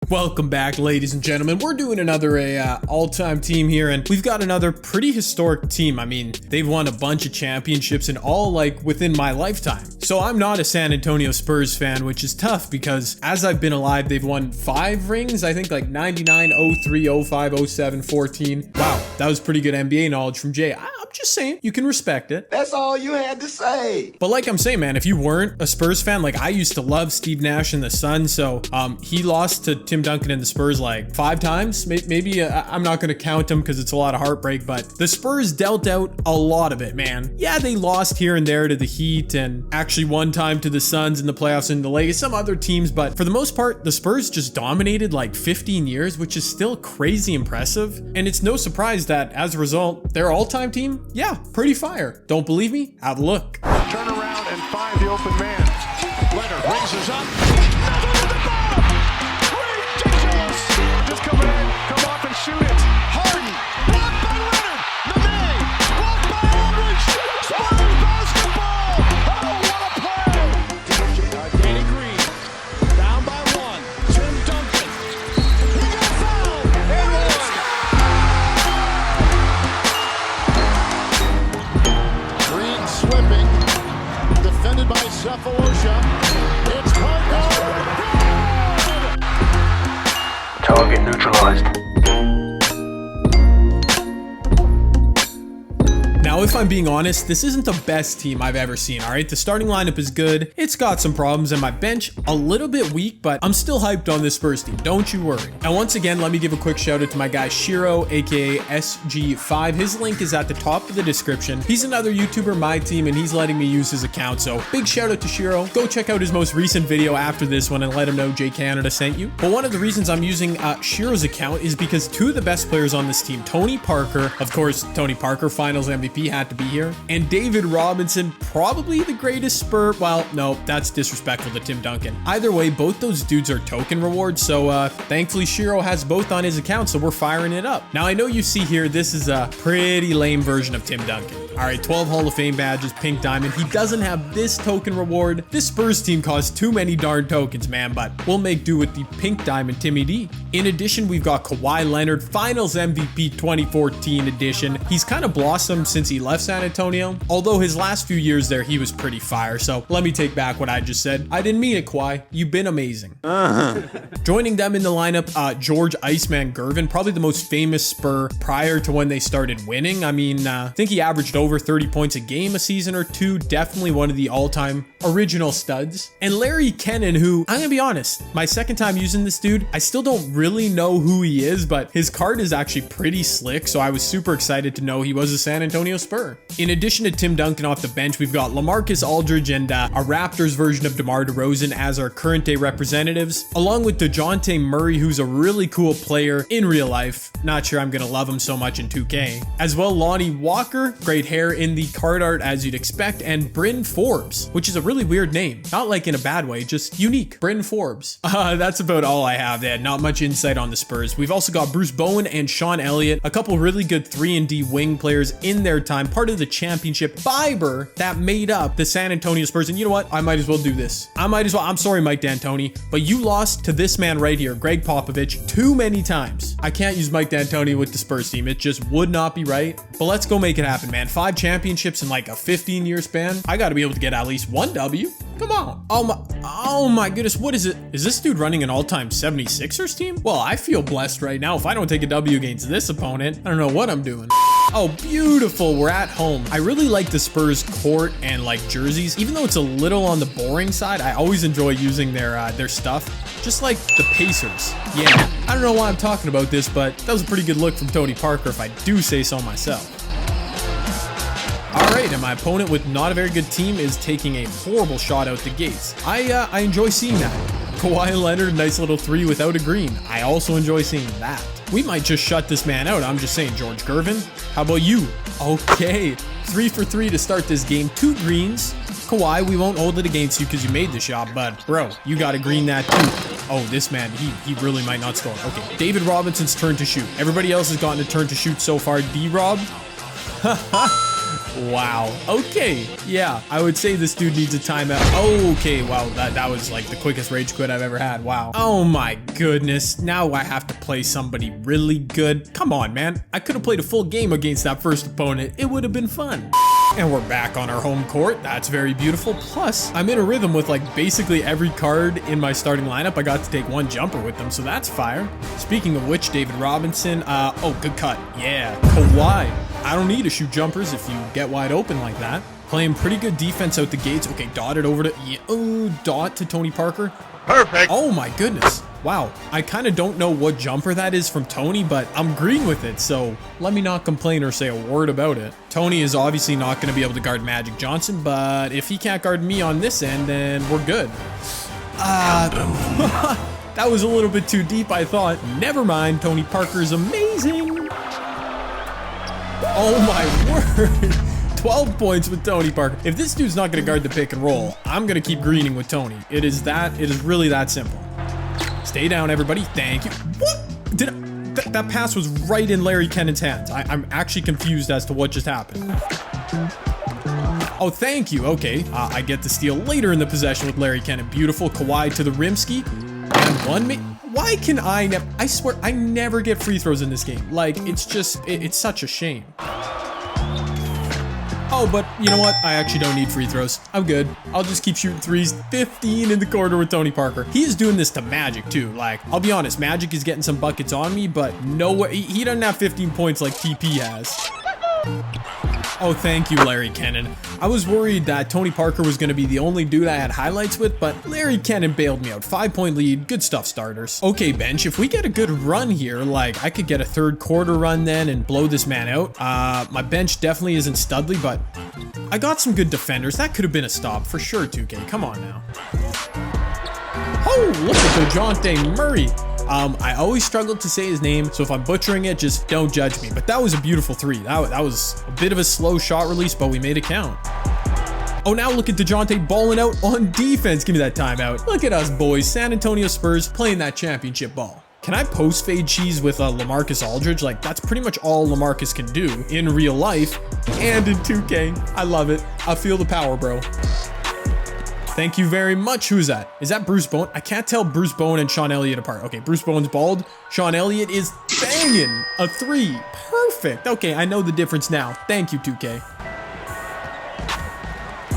Welcome back, ladies and gentlemen. We're doing another all-time team here, and we've got another pretty historic team. I mean, they've won a bunch of championships and all like within my lifetime. So I'm not a San Antonio Spurs fan, which is tough because as I've been alive, they've won 5 rings. I think like 99, 03, 05, 07, 14. Wow, that was pretty good NBA knowledge from Jay. I'm just saying, you can respect it. That's all you had to say. But like I'm saying, man, if you weren't a Spurs fan, like I used to love Steve Nash and the Suns, so he lost to Tim Duncan and the Spurs like 5 times. Maybe I'm not going to count them because it's a lot of heartbreak, but the Spurs dealt out a lot of it, man. Yeah, they lost here and there to the Heat and actually one time to the Suns in the playoffs and the Lakers, some other teams, but for the most part, the Spurs just dominated like 15 years, which is still crazy impressive. And it's no surprise that as a result, their all-time team, yeah, pretty fire. Don't believe me? Have a look. Turn around and find the open man. Leonard raises up. Ridiculous! Just come in, come off and shoot it. Harden, blocked by Leonard. Nene, blocked by Aldridge. Spurs basketball. Oh, what a play! Danny Green, down by 1. Tim Duncan. He got fouled. And one. Green slipping. Defended by Cephalosha. It's Parker. Target neutralized. Now, if I'm being honest, this isn't the best team I've ever seen, all right? The starting lineup is good. It's got some problems, and my bench a little bit weak, but I'm still hyped on this Spurs team. Don't you worry. And once again, let me give a quick shout out to my guy Shiro, aka SG5. His link is at the top of the description. He's another YouTuber, my team, and he's letting me use his account. So big shout out to Shiro. Go check out his most recent video after this one and let him know Jay Canada sent you. But one of the reasons I'm using Shiro's account is because 2 of the best players on this team, Tony Parker, of course, Tony Parker, Finals MVP, had to be here, and David Robinson, probably the greatest Spur. Well, no, that's disrespectful to Tim Duncan. Either way, both those dudes are token rewards, so thankfully Shiro has both on his account, so we're firing it up. Now, I know you see here, this is a pretty lame version of Tim Duncan. All right, 12 Hall of Fame badges, pink diamond. He doesn't have this token reward. This Spurs team costs too many darn tokens, man, but we'll make do with the pink diamond Timmy D. In addition, we've got Kawhi Leonard, Finals MVP 2014 edition. He's kind of blossomed since he left San Antonio, although his last few years there, he was pretty fire. So let me take back what I just said. I didn't mean it, Kawhi. You've been amazing. Joining them in the lineup, George Iceman Gervin, probably the most famous Spur prior to when they started winning. I mean, I think he averaged over 30 points a game a season or 2. Definitely one of the all-time original studs. And Larry Kennan, who, I'm gonna be honest, my second time using this dude, I still don't really know who he is, but his card is actually pretty slick, so I was super excited to know he was a San Antonio Spur. In addition to Tim Duncan off the bench, we've got LaMarcus Aldridge and a Raptors version of DeMar DeRozan as our current day representatives, along with DeJounte Murray, who's a really cool player in real life. Not sure I'm gonna love him so much in 2K. As well, Lonnie Walker, great hair in the card art as you'd expect, and Bryn Forbes, which is a really weird name. Not like in a bad way, just unique. Bryn Forbes. That's about all I have there. Not much insight on the Spurs. We've also got Bruce Bowen and Sean Elliott, a couple really good 3-and-D wing players in their time, part of the championship fiber that made up the San Antonio Spurs. And you know what? I might as well do this. I'm sorry, Mike D'Antoni, but you lost to this man right here, Greg Popovich, too many times. I can't use Mike D'Antoni with the Spurs team. It just would not be right. But let's go make it happen, man. 5 championships in like a 15-year span. I got to be able to get at least 1 W. Come on. Oh my goodness. What is it? Is this dude running an all-time 76ers team? Well, I feel blessed right now. If I don't take a W against this opponent, I don't know what I'm doing. Oh, beautiful. We're at home. I really like the Spurs court and like jerseys. Even though it's a little on the boring side, I always enjoy using their stuff. Just like the Pacers. Yeah, I don't know why I'm talking about this, but that was a pretty good look from Tony Parker if I do say so myself. All right, and my opponent with not a very good team is taking a horrible shot out the gates. I enjoy seeing that. Kawhi Leonard, nice little 3 without a green. I also enjoy seeing that. We might just shut this man out. I'm just saying, George Gervin. How about you? Okay, 3 for 3 to start this game. 2 greens. Kawhi, we won't hold it against you because you made the shot, but bro, you got to green that too. Oh, this man, he really might not score. Okay, David Robinson's turn to shoot. Everybody else has gotten a turn to shoot so far. D-Rob. Wow. Okay. Yeah, I would say this dude needs a timeout. Okay. Wow. That was like the quickest rage quit I've ever had. Wow. Oh my goodness. Now I have to play somebody really good. Come on, man. I could have played a full game against that first opponent. It would have been fun. And we're back on our home court. That's very beautiful. Plus, I'm in a rhythm with like basically every card in my starting lineup. I got to take one jumper with them, so that's fire. Speaking of which, David Robinson. Oh, good cut. Yeah. Kawhi. I don't need to shoot jumpers if you get wide open like that. Playing pretty good defense out the gates. Okay, dotted over to... Yeah, oh, dot to Tony Parker. Perfect. Oh my goodness. Wow. I kind of don't know what jumper that is from Tony, but I'm green with it, so let me not complain or say a word about it. Tony is obviously not going to be able to guard Magic Johnson, but if he can't guard me on this end, then we're good. That was a little bit too deep, I thought. Never mind. Tony Parker's amazing. Oh my word. 12 points with Tony Parker. If this dude's not going to guard the pick and roll, I'm going to keep greening with Tony. It is really that simple. Stay down, everybody. Thank you. What? That pass was right in Larry Kennon's hands. I'm actually confused as to what just happened. Oh, thank you. Okay. I get the steal later in the possession with Larry Kennon. Beautiful. Kawhi to the Rimsky. And one minute. Why can I never... I swear, I never get free throws in this game. Like, it's just... It's such a shame. Oh, but you know what? I actually don't need free throws. I'm good. I'll just keep shooting threes. 15 in the corner with Tony Parker. He is doing this to Magic, too. Like, I'll be honest, Magic is getting some buckets on me, but no way. He doesn't have 15 points like TP has. Oh, thank you, Larry Kennon. I was worried that Tony Parker was going to be the only dude I had highlights with, but Larry Kennon bailed me out. 5-point lead. Good stuff, starters. Okay, bench, if we get a good run here, like, I could get a third quarter run then and blow this man out. My bench definitely isn't Studley, but I got some good defenders. That could have been a stop for sure, 2K. Come on now. Oh, look at DeJounte Murray. I always struggle to say his name, so if I'm butchering it, just don't judge me. But that was a beautiful three. That was a bit of a slow shot release, but we made it count. Oh, now look at DeJounte balling out on defense. Give me that timeout. Look at us, boys. San Antonio Spurs playing that championship ball. Can I post fade cheese with LaMarcus Aldridge? Like, that's pretty much all LaMarcus can do in real life and in 2K. I love it. I feel the power, bro. Thank you very much. Who's that? Is that Bruce Bowen? I can't tell Bruce Bowen and Sean Elliott apart. Okay, Bruce Bowen's bald. Sean Elliott is banging a three. Perfect. Okay, I know the difference now. Thank you, 2K.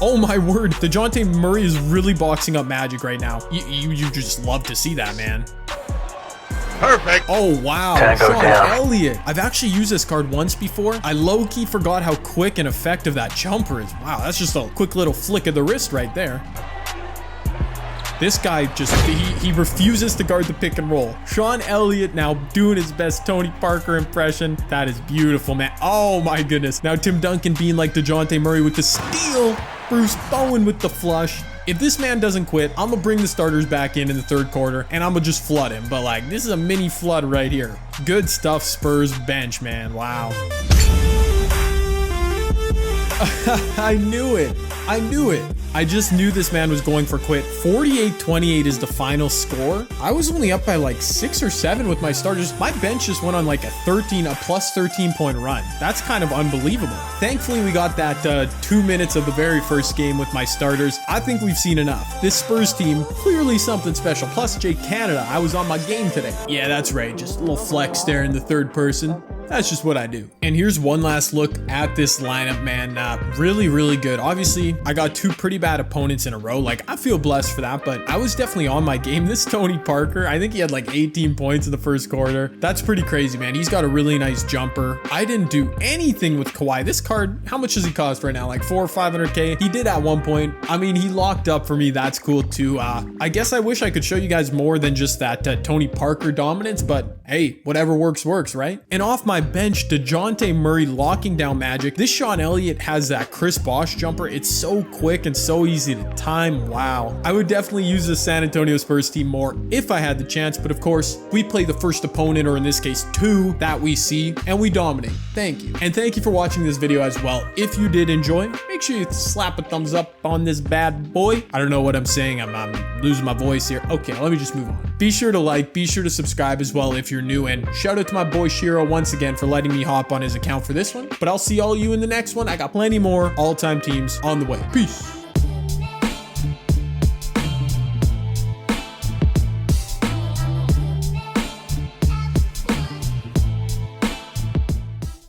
Oh my word. DeJounte Murray is really boxing up Magic right now. You just love to see that, man. Perfect. Oh, wow. Tango Sean down. Elliott. I've actually used this card once before. I low-key forgot how quick and effective that jumper is. Wow, that's just a quick little flick of the wrist right there. This guy just, he refuses to guard the pick and roll. Sean Elliott now doing his best Tony Parker impression. That is beautiful, man. Oh my goodness. Now Tim Duncan being like DeJounte Murray with the steal. Bruce Bowen with the flush. If this man doesn't quit, I'm gonna bring the starters back in the third quarter and I'm gonna just flood him. But like, this is a mini flood right here. Good stuff, Spurs bench, man. Wow. I knew it. I knew it. I just knew this man was going for quit. 48-28 is the final score. I was only up by like 6 or 7 with my starters. My bench just went on like a plus 13 point run. That's kind of unbelievable. Thankfully, we got that 2 minutes of the very first game with my starters. I think we've seen enough. This Spurs team, clearly something special. Plus, Jake Canada, I was on my game today. Yeah, that's right. Just a little flex there in the third person. That's just what I do. And here's one last look at this lineup, man. Really, really good. Obviously, I got 2 pretty bad opponents in a row. Like, I feel blessed for that, but I was definitely on my game. This Tony Parker, I think he had like 18 points in the first quarter. That's pretty crazy, man. He's got a really nice jumper. I didn't do anything with Kawhi. This card, how much does he cost right now? Like 400 or 500K? He did at one point. I mean, he locked up for me. That's cool too. I guess I wish I could show you guys more than just that Tony Parker dominance, but hey, whatever works, works, right? And off my bench, DeJounte Murray locking down Magic. This Sean Elliott has that Chris Bosh jumper. It's so quick and so easy to time. Wow. I would definitely use the San Antonio Spurs team more if I had the chance, but of course, we play the first opponent, or in this case, 2 that we see, and we dominate. Thank you. And thank you for watching this video as well. If you did enjoy, make make sure you slap a thumbs up on this bad boy. I don't know what I'm saying. I'm losing my voice here. Okay, let me just move on. Be sure to like, be sure to subscribe as well if you're new, and shout out to my boy Shiro once again for letting me hop on his account for this one. But I'll see all you in the next one. I got plenty more all-time teams on the way. Peace.